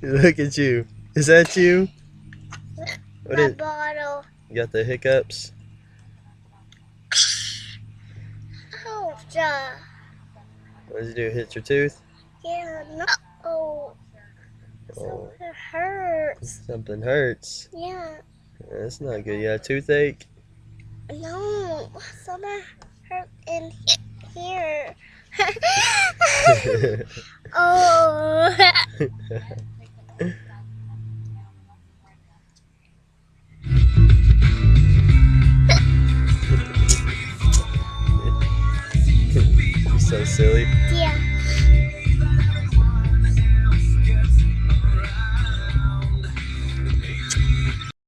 Look at you. Is that you? What My is? bottle. You got the hiccups? Ouch. What did you do? Hit your tooth? Yeah, no. Oh, Oh, something hurts. something hurts. Yeah. That's not good. You got a toothache? No, something hurt in here. Oh. You're so silly. Yeah.